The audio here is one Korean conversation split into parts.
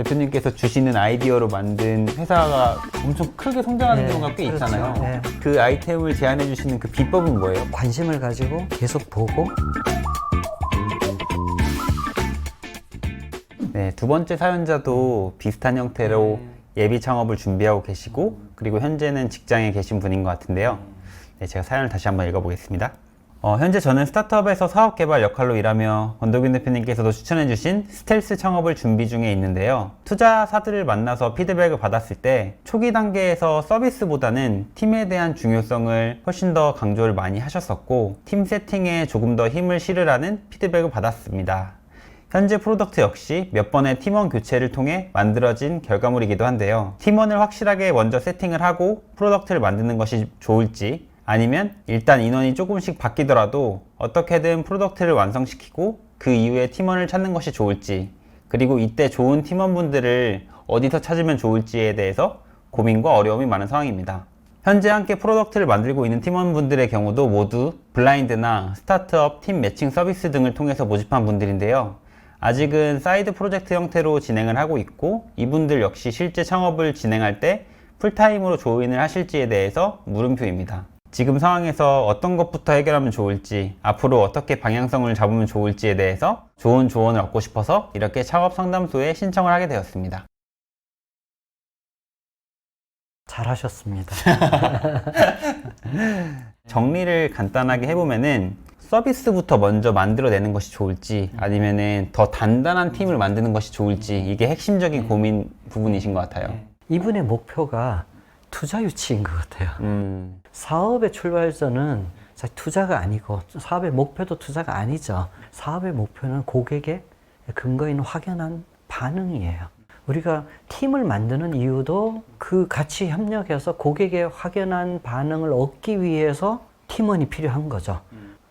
대표님께서 주시는 아이디어로 만든 회사가 엄청 크게 성장하는 경우가 꽤 그렇죠. 있잖아요. 네. 그 아이템을 제안해 주시는 그 비법은 뭐예요? 관심을 가지고 계속 보고. 네, 두 번째 사연자도 비슷한 형태로 예비 창업을 준비하고 계시고 그리고 현재는 직장에 계신 분인 것 같은데요. 네, 제가 사연을 다시 한번 읽어보겠습니다. 현재 저는 스타트업에서 사업 개발 역할로 일하며 권도균 대표님께서도 추천해주신 스텔스 창업을 준비 중에 있는데요. 투자사들을 만나서 피드백을 받았을 때 초기 단계에서 서비스보다는 팀에 대한 중요성을 훨씬 더 강조를 많이 하셨었고 팀 세팅에 조금 더 힘을 실으라는 피드백을 받았습니다. 현재 프로덕트 역시 몇 번의 팀원 교체를 통해 만들어진 결과물이기도 한데요. 팀원을 확실하게 먼저 세팅을 하고 프로덕트를 만드는 것이 좋을지 아니면 일단 인원이 조금씩 바뀌더라도 어떻게든 프로덕트를 완성시키고 그 이후에 팀원을 찾는 것이 좋을지 그리고 이때 좋은 팀원분들을 어디서 찾으면 좋을지에 대해서 고민과 어려움이 많은 상황입니다. 현재 함께 프로덕트를 만들고 있는 팀원분들의 경우도 모두 블라인드나 스타트업 팀 매칭 서비스 등을 통해서 모집한 분들인데요. 아직은 사이드 프로젝트 형태로 진행을 하고 있고 이분들 역시 실제 창업을 진행할 때 풀타임으로 조인을 하실지에 대해서 물음표입니다. 지금 상황에서 어떤 것부터 해결하면 좋을지 앞으로 어떻게 방향성을 잡으면 좋을지에 대해서 좋은 조언을 얻고 싶어서 이렇게 창업 상담소에 신청을 하게 되었습니다. 잘하셨습니다. 정리를 간단하게 해보면은 서비스부터 먼저 만들어내는 것이 좋을지 아니면은 더 단단한 팀을 만드는 것이 좋을지 이게 핵심적인 고민 부분이신 것 같아요. 이분의 목표가 투자 유치인 것 같아요. 사업의 출발점은 사실 투자가 아니고 사업의 목표도 투자가 아니죠. 사업의 목표는 고객의 근거 있는 확연한 반응이에요. 우리가 팀을 만드는 이유도 그 같이 협력해서 고객의 확연한 반응을 얻기 위해서 팀원이 필요한 거죠.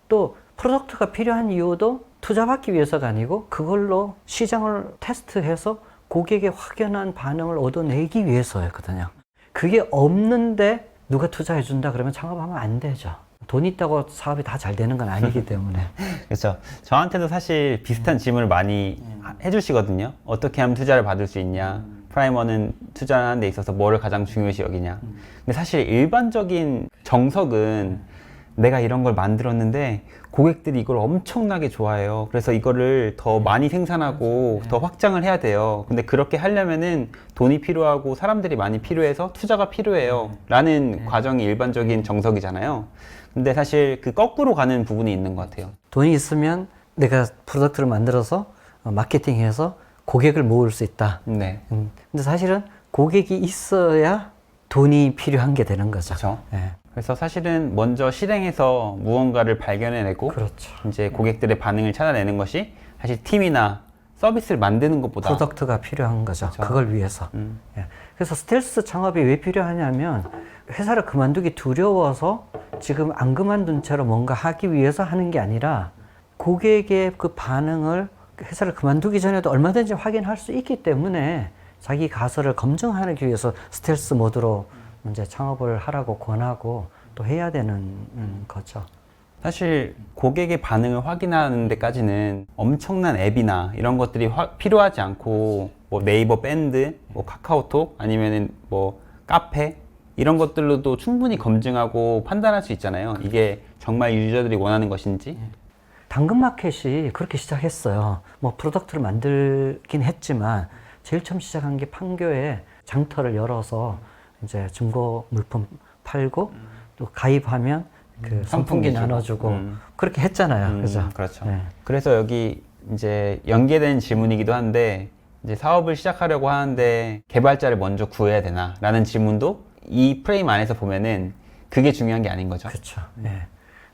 또 프로덕트가 필요한 이유도 투자받기 위해서가 아니고 그걸로 시장을 테스트해서 고객의 확연한 반응을 얻어내기 위해서였거든요. 그게 없는데 누가 투자해 준다 그러면 창업하면 안 되죠. 돈 있다고 사업이 다 잘 되는 건 아니기 때문에. 그렇죠. 저한테도 사실 비슷한 질문을 많이 해주시거든요. 어떻게 하면 투자를 받을 수 있냐? 프라이머는 투자하는 데 있어서 뭐를 가장 중요시 여기냐? 근데 사실 일반적인 정석은 내가 이런 걸 만들었는데 고객들이 이걸 엄청나게 좋아해요. 그래서 이거를 더 많이 생산하고 더 확장을 해야 돼요. 근데 그렇게 하려면은 돈이 필요하고 사람들이 많이 필요해서 투자가 필요해요. 라는 과정이 일반적인 정석이잖아요. 근데 사실 그 거꾸로 가는 부분이 있는 것 같아요. 돈이 있으면 내가 프로덕트를 만들어서 마케팅해서 고객을 모을 수 있다. 네. 근데 사실은 고객이 있어야 돈이 필요한 게 되는 거죠. 그렇죠. 네. 그래서 사실은 먼저 실행해서 무언가를 발견해내고 그렇죠. 이제 고객들의 반응을 찾아내는 것이 사실 팀이나 서비스를 만드는 것보다 프로덕트가 필요한 거죠. 그렇죠. 그걸 위해서. 예. 그래서 스텔스 창업이 왜 필요하냐면 회사를 그만두기 두려워서 지금 안 그만둔 채로 뭔가 하기 위해서 하는 게 아니라 고객의 그 반응을 회사를 그만두기 전에도 얼마든지 확인할 수 있기 때문에 자기 가설을 검증하기 위해서 스텔스 모드로 이제 창업을 하라고 권하고 또 해야 되는 거죠. 사실 고객의 반응을 확인하는 데까지는 엄청난 앱이나 이런 것들이 필요하지 않고 뭐 네이버 밴드, 뭐 카카오톡 아니면은 뭐 카페 이런 것들로도 충분히 검증하고 판단할 수 있잖아요. 이게 정말 유저들이 원하는 것인지. 당근마켓이 그렇게 시작했어요. 뭐 프로덕트를 만들긴 했지만 제일 처음 시작한 게 판교에 장터를 열어서 이제 중고 물품 팔고 또 가입하면 그 선풍기 나눠주고 그렇게 했잖아요. 그죠? 그렇죠. 네. 그래서 여기 이제 연계된 질문이기도 한데 이제 사업을 시작하려고 하는데 개발자를 먼저 구해야 되나? 라는 질문도 이 프레임 안에서 보면은 그게 중요한 게 아닌 거죠. 그렇죠. 네.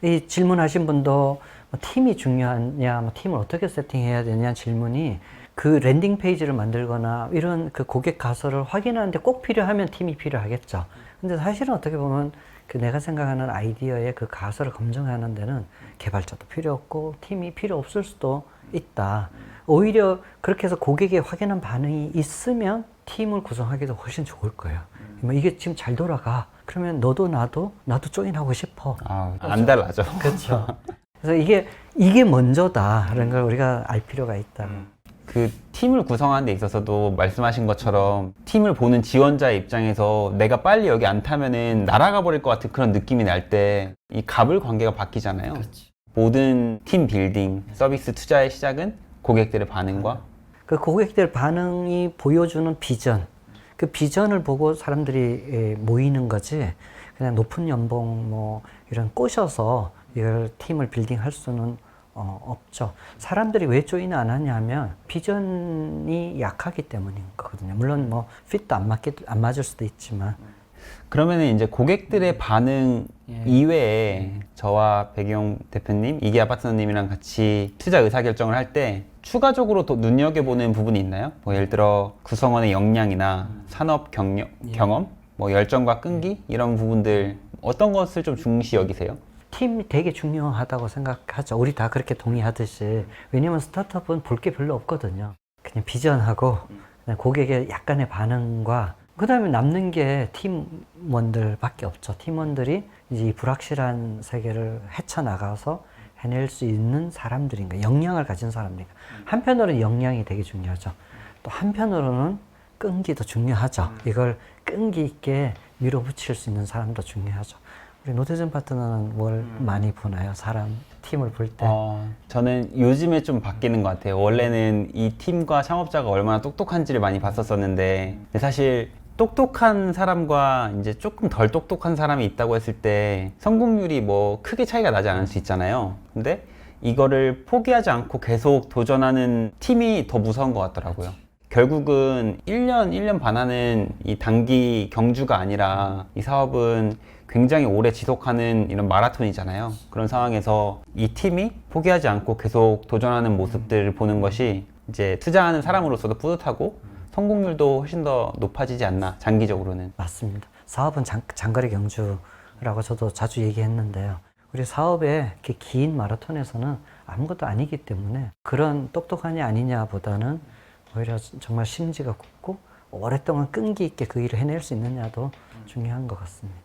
이 질문하신 분도 뭐 팀이 중요하냐, 뭐 팀을 어떻게 세팅해야 되냐 질문이 그 랜딩 페이지를 만들거나 이런 그 고객 가설을 확인하는데 꼭 필요하면 팀이 필요하겠죠. 근데 사실은 어떻게 보면 그 내가 생각하는 아이디어의 그 가설을 검증하는 데는 개발자도 필요 없고 팀이 필요 없을 수도 있다. 오히려 그렇게 해서 고객의 확연한 반응이 있으면 팀을 구성하기도 훨씬 좋을 거예요. 뭐 이게 지금 잘 돌아가. 그러면 너도 나도 조인하고 싶어. 안 달라져. 그렇죠. 그래서 이게 먼저다라는 걸 우리가 알 필요가 있다. 그 팀을 구성하는 데 있어서도 말씀하신 것처럼 팀을 보는 지원자의 입장에서 내가 빨리 여기 안 타면은 날아가 버릴 것 같은 그런 느낌이 날 때 이 갑을 관계가 바뀌잖아요. 모든 팀 빌딩, 서비스 투자의 시작은 고객들의 반응과 그 고객들 반응이 보여주는 비전, 그 비전을 보고 사람들이 모이는 거지, 그냥 높은 연봉 뭐 이런 꼬셔서 이걸 팀을 빌딩할 수는 없죠. 사람들이 왜 조인 안 하냐 하면 비전이 약하기 때문인 거거든요. 물론 뭐 핏도 안 맞을 수도 있지만. 그러면은 이제 고객들의 반응 이외에 저와 백이용 대표님, 이기아 파트너님이랑 같이 투자 의사결정을 할 때 추가적으로 더 눈여겨보는 부분이 있나요? 뭐 예를 들어 구성원의 역량이나 산업 경험, 뭐 열정과 끈기 이런 부분들 어떤 것을 좀 중시 여기세요? 팀이 되게 중요하다고 생각하죠. 우리 다 그렇게 동의하듯이. 왜냐면 스타트업은 볼 게 별로 없거든요. 그냥 비전하고 그냥 고객의 약간의 반응과 그 다음에 남는 게 팀원들밖에 없죠. 팀원들이 이제 이 불확실한 세계를 헤쳐나가서 해낼 수 있는 사람들인가, 역량을 가진 사람들인가. 한편으로는 역량이 되게 중요하죠. 또 한편으로는 끈기도 중요하죠. 이걸 끈기 있게 밀어붙일 수 있는 사람도 중요하죠. 우리 노태준 파트너는 뭘 많이 보나요? 사람, 팀을 볼 때? 저는 요즘에 좀 바뀌는 것 같아요. 원래는 이 팀과 창업자가 얼마나 똑똑한지를 많이 봤었었는데 사실 똑똑한 사람과 이제 조금 덜 똑똑한 사람이 있다고 했을 때 성공률이 뭐 크게 차이가 나지 않을 수 있잖아요. 근데 이거를 포기하지 않고 계속 도전하는 팀이 더 무서운 것 같더라고요. 결국은 1년 반 하는 이 단기 경주가 아니라 이 사업은 굉장히 오래 지속하는 이런 마라톤이잖아요. 그런 상황에서 이 팀이 포기하지 않고 계속 도전하는 모습들을 보는 것이 이제 투자하는 사람으로서도 뿌듯하고 성공률도 훨씬 더 높아지지 않나, 장기적으로는. 맞습니다. 사업은 장거리 경주라고 저도 자주 얘기했는데요. 우리 사업의 이렇게 긴 마라톤에서는 아무것도 아니기 때문에 그런 똑똑하냐 아니냐보다는 오히려 정말 심지가 굳고 오랫동안 끈기 있게 그 일을 해낼 수 있느냐도 중요한 것 같습니다.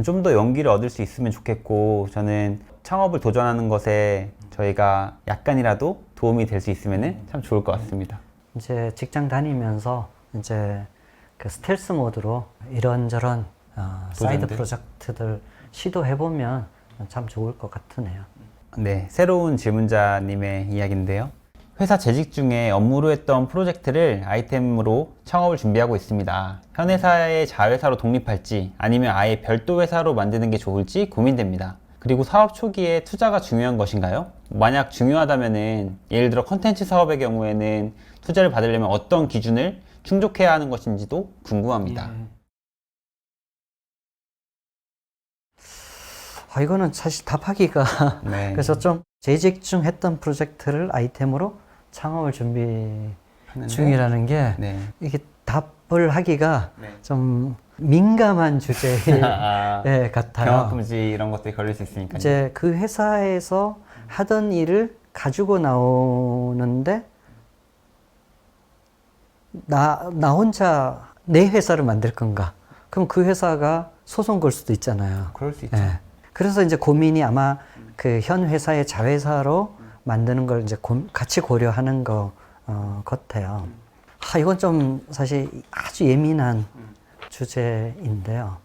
좀 더 용기를 얻을 수 있으면 좋겠고, 저는 창업을 도전하는 것에 저희가 약간이라도 도움이 될 수 있으면 참 좋을 것 같습니다. 이제 직장 다니면서 이제 그 스텔스 모드로 이런저런 사이드 프로젝트들 시도해보면 참 좋을 것 같으네요. 네, 새로운 질문자님의 이야기인데요. 회사 재직 중에 업무로 했던 프로젝트를 아이템으로 창업을 준비하고 있습니다. 현 회사의 자회사로 독립할지 아니면 아예 별도 회사로 만드는 게 좋을지 고민됩니다. 그리고 사업 초기에 투자가 중요한 것인가요? 만약 중요하다면은 예를 들어 컨텐츠 사업의 경우에는 투자를 받으려면 어떤 기준을 충족해야 하는 것인지도 궁금합니다. 이거는 사실 답하기가 네. 그래서 좀 재직 중 했던 프로젝트를 아이템으로 창업을 준비 중이라는 게 네. 이게 답을 하기가 네. 좀 민감한 주제 같아요. 경영금지 이런 것들이 걸릴 수 있으니까요. 이제 그 회사에서 하던 일을 가지고 나오는데 나 혼자 내 회사를 만들 건가? 그럼 그 회사가 소송 걸 수도 있잖아요. 그럴 수 있죠. 예. 그래서 이제 고민이 아마 그 현 회사의 자회사로 만드는 걸 이제 같이 고려하는 거 같아요. 이건 좀 사실 아주 예민한 주제인데요.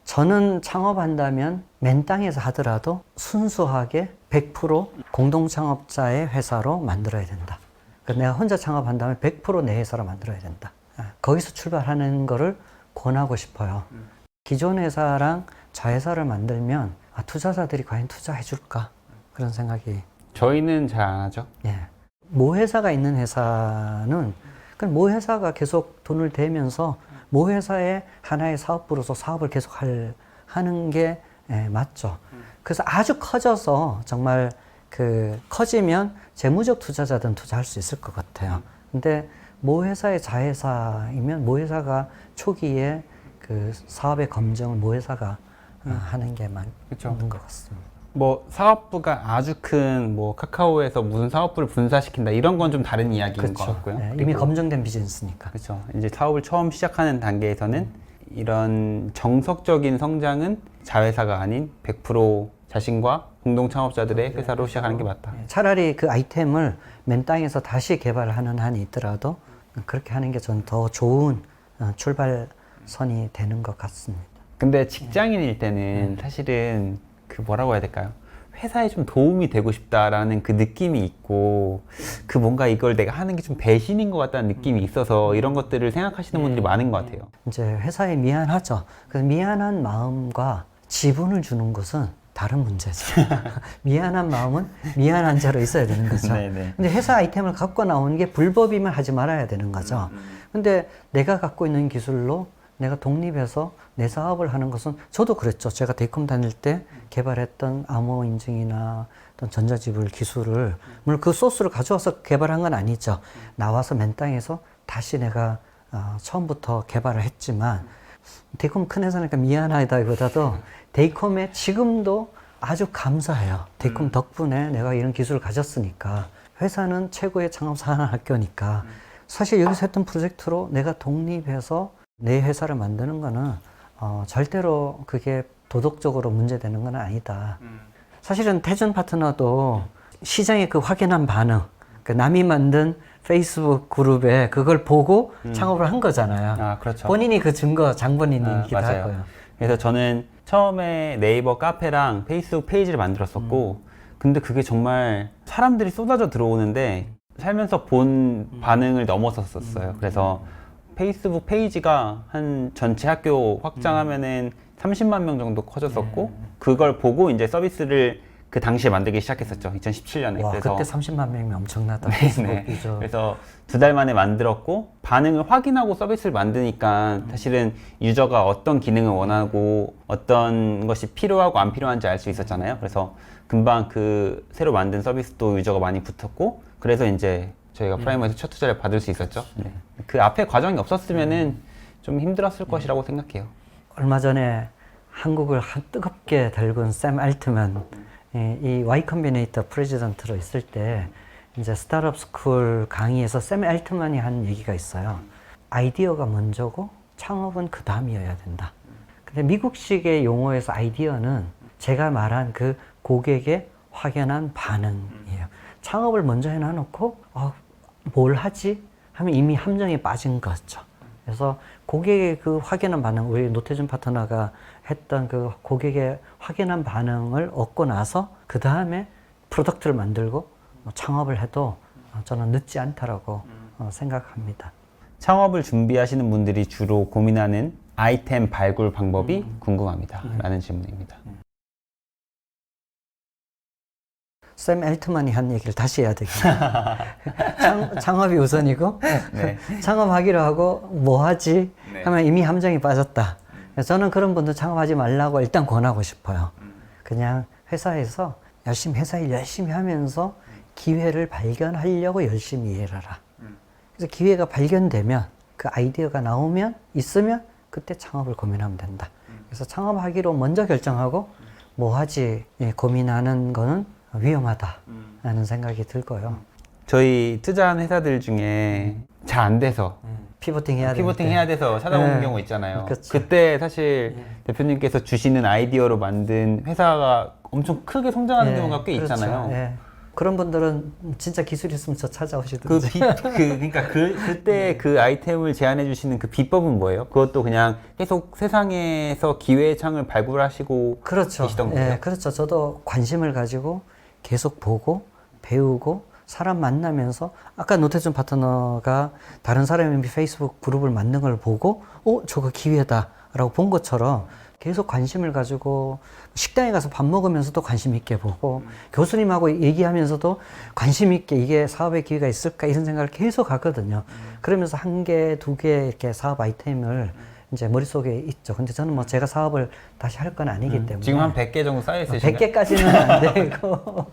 저는 창업한다면 맨 땅에서 하더라도 순수하게 100% 공동 창업자의 회사로 만들어야 된다. 그러니까 내가 혼자 창업한다면 100% 내 회사로 만들어야 된다. 거기서 출발하는 거를 권하고 싶어요. 기존 회사랑 자회사를 만들면 투자자들이 과연 투자해 줄까? 그런 생각이. 저희는 잘 안 하죠. 예. 모 회사가 있는 회사는 그럼 모 회사가 계속 돈을 대면서 모 회사의 하나의 사업부로서 사업을 계속 하는 게 맞죠. 그래서 아주 커져서 정말 그 커지면 재무적 투자자든 투자할 수 있을 것 같아요. 근데 모 회사의 자회사이면 모 회사가 초기에 그 사업의 검증을 모 회사가 하는 게 맞는 것 같습니다. 뭐 사업부가 아주 큰 뭐 카카오에서 무슨 사업부를 분사시킨다 이런 건 좀 다른 이야기인 것 같고요. 네, 이미 검증된 비즈니스니까. 그렇죠. 이제 사업을 처음 시작하는 단계에서는 이런 정석적인 성장은 자회사가 아닌 100% 자신과 공동 창업자들의 회사로 시작하는 게 맞다. 차라리 그 아이템을 맨 땅에서 다시 개발하는 한이 있더라도 그렇게 하는 게 전 더 좋은 출발선이 되는 것 같습니다. 근데 직장인일 때는 사실은 그 뭐라고 해야 될까요? 회사에 좀 도움이 되고 싶다라는 그 느낌이 있고 그 뭔가 이걸 내가 하는 게 좀 배신인 것 같다는 느낌이 있어서 이런 것들을 생각하시는 분들이 많은 것 같아요. 이제 회사에 미안하죠. 그래서 미안한 마음과 지분을 주는 것은 다른 문제죠. 미안한 마음은 미안한 자로 있어야 되는 거죠. 네네. 근데 회사 아이템을 갖고 나오는 게 불법이면 하지 말아야 되는 거죠. 근데 내가 갖고 있는 기술로 내가 독립해서 내 사업을 하는 것은 저도 그랬죠. 제가 데이컴 다닐 때 개발했던 암호 인증이나 어떤 전자지불 기술을 물론 그 소스를 가져와서 개발한 건 아니죠. 나와서 맨 땅에서 다시 내가 처음부터 개발을 했지만 데이컴 큰 회사니까 미안하다기보다도 데이컴에 지금도 아주 감사해요. 데이컴 덕분에 내가 이런 기술을 가졌으니까 회사는 최고의 창업 산업학교니까 사실 여기서 했던 프로젝트로 내가 독립해서 내 회사를 만드는 거는 절대로 그게 도덕적으로 문제되는 건 아니다. 사실은 태준 파트너도 시장의 그 확연한 반응, 그 남이 만든 페이스북 그룹에 그걸 보고 창업을 한 거잖아요. 아, 그렇죠. 본인이 그 증거 장본인이기도 맞아요. 하고요. 그래서 저는 처음에 네이버 카페랑 페이스북 페이지를 만들었었고 근데 그게 정말 사람들이 쏟아져 들어오는데 살면서 본 반응을 넘어섰었어요. 그래서 페이스북 페이지가 한 전체 학교 확장하면은 30만 명 정도 커졌었고 그걸 보고 이제 서비스를 그 당시에 만들기 시작했었죠. 2017년에. 와, 그래서 그때 30만 명이면 엄청나다. 네. 페이스북 유저. 그래서 2달 만에 만들었고 반응을 확인하고 서비스를 만드니까 사실은 유저가 어떤 기능을 원하고 어떤 것이 필요하고 안 필요한지 알 수 있었잖아요. 그래서 금방 그 새로 만든 서비스도 유저가 많이 붙었고 그래서 이제 저희가 프라이머에서 첫 투자를 받을 수 있었죠. 네. 그 앞에 과정이 없었으면은 좀 힘들었을 것이라고 생각해요. 얼마 전에 한국을 뜨겁게 달군 샘 알트만 이 Y 컴비네이터 프레지던트로 있을 때 이제 스타트업 스쿨 강의에서 샘 알트만이 한 얘기가 있어요. 아이디어가 먼저고 창업은 그 다음이어야 된다. 근데 미국식의 용어에서 아이디어는 제가 말한 그 고객의 확연한 반응이에요. 창업을 먼저 해놔놓고 뭘 하지? 하면 이미 함정에 빠진 거죠. 그래서 고객의 그 확연한 반응, 우리 노태준 파트너가 했던 그 고객의 확연한 반응을 얻고 나서 그 다음에 프로덕트를 만들고 창업을 해도 저는 늦지 않다라고 생각합니다. 창업을 준비하시는 분들이 주로 고민하는 아이템 발굴 방법이 궁금합니다. 라는 질문입니다. 샘 엘트만이 한 얘기를 다시 해야 되겠네요. 창업이 우선이고 네. 창업하기로 하고 뭐 하지? 하면 이미 함정에 빠졌다. 저는 그런 분들 창업하지 말라고 일단 권하고 싶어요. 그냥 회사에서 회사 일 열심히 하면서 기회를 발견하려고 열심히 일해라. 그래서 기회가 발견되면 그 아이디어가 나오면 있으면 그때 창업을 고민하면 된다. 그래서 창업하기로 먼저 결정하고 뭐 하지 고민하는 거는 위험하다라는 생각이 들고요. 저희 투자한 회사들 중에 잘 안 돼서 피보팅 해야 피보팅 해야 돼서 찾아오는 경우 있잖아요. 그쵸. 그때 사실 대표님께서 주시는 아이디어로 만든 회사가 엄청 크게 성장하는 경우가 꽤 있잖아요. 예. 그런 분들은 진짜 기술 있으면 저 찾아오시던데. 그러니까 그때 그 아이템을 제안해 주시는 그 비법은 뭐예요? 그것도 그냥 계속 세상에서 기회의 창을 발굴하시고 그렇죠. 계시던 거예요? 예, 그렇죠. 저도 관심을 가지고 계속 보고 배우고 사람 만나면서 아까 노태준 파트너가 다른 사람이 페이스북 그룹을 만든 걸 보고 저거 기회다라고 본 것처럼 계속 관심을 가지고 식당에 가서 밥 먹으면서도 관심 있게 보고 교수님하고 얘기하면서도 관심 있게 이게 사업의 기회가 있을까 이런 생각을 계속 하거든요. 그러면서 한 개, 두 개 이렇게 사업 아이템을 이제 머릿속에 있죠. 근데 저는 뭐 제가 사업을 다시 할 건 아니기 때문에 지금 한 100개 정도 쌓여 있으신가요? 100개까지는 안 되고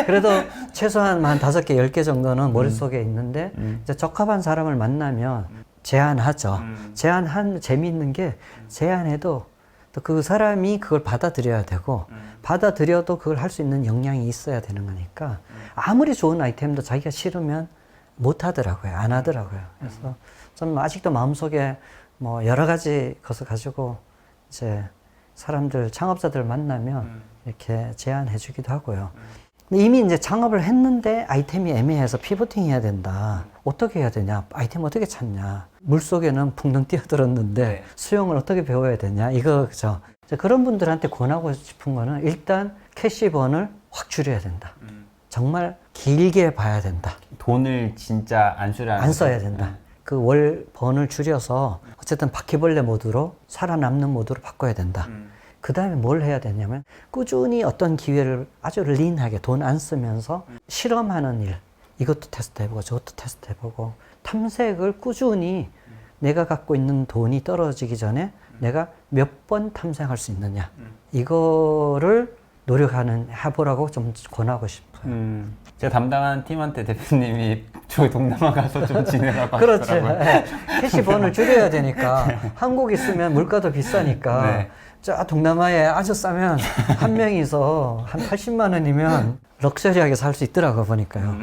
그래도 최소한 한 5개, 10개 정도는 머릿속에 있는데 이제 적합한 사람을 만나면 제안하죠. 제안한 재미있는 게 제안해도 또 그 사람이 그걸 받아들여야 되고 받아들여도 그걸 할 수 있는 역량이 있어야 되는 거니까 아무리 좋은 아이템도 자기가 싫으면 못 하더라고요. 안 하더라고요. 그래서 저는 아직도 마음속에 뭐 여러 가지 것을 가지고 이제 사람들, 창업자들 만나면 이렇게 제안해 주기도 하고요. 근데 이미 이제 창업을 했는데 아이템이 애매해서 피보팅 해야 된다. 어떻게 해야 되냐? 아이템 어떻게 찾냐? 물속에는 붕덩 뛰어들었는데 네. 수영을 어떻게 배워야 되냐? 이거죠. 그런 분들한테 권하고 싶은 거는 일단 캐시번을 확 줄여야 된다. 정말 길게 봐야 된다. 돈을 진짜 안 쓰려는 안 써야 거죠? 된다. 그 월 번을 줄여서 어쨌든 바퀴벌레 모드로 살아남는 모드로 바꿔야 된다. 그 다음에 뭘 해야 되냐면 꾸준히 어떤 기회를 아주 린하게 돈 안 쓰면서 실험하는 일, 이것도 테스트해보고 저것도 테스트해보고 탐색을 꾸준히 내가 갖고 있는 돈이 떨어지기 전에 내가 몇 번 탐색할 수 있느냐, 이거를 해보라고 좀 권하고 싶어요. 제가 담당한 팀한테 대표님이 저기 동남아 가서 좀 지내라고 그렇죠. 하시더라고요. 예. 캐시번을 줄여야 되니까 한국 있으면 물가도 비싸니까 네. 저 동남아에 아주 싸면 한 명이서 한 80만 원이면 럭셔리하게 살 수 있더라고 보니까요.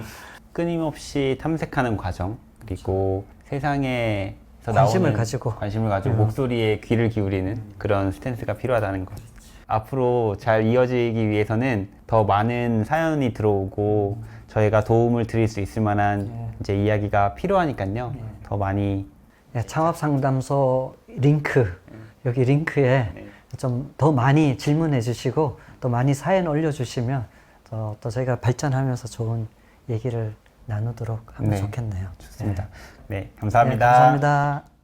끊임없이 탐색하는 과정, 그리고 세상에서 관심을 나오는 가지고. 관심을 가지고 목소리에 귀를 기울이는 그런 스탠스가 필요하다는 것. 앞으로 잘 이어지기 위해서는 더 많은 사연이 들어오고 저희가 도움을 드릴 수 있을 만한 이제 이야기가 필요하니까요. 더 많이 예, 창업 상담소 링크, 여기 링크에 좀 더 많이 질문해 주시고 또 많이 사연 올려주시면 또 저희가 발전하면서 좋은 얘기를 나누도록 하면 네. 좋겠네요. 좋습니다. 네, 예. 감사합니다. 네, 감사합니다.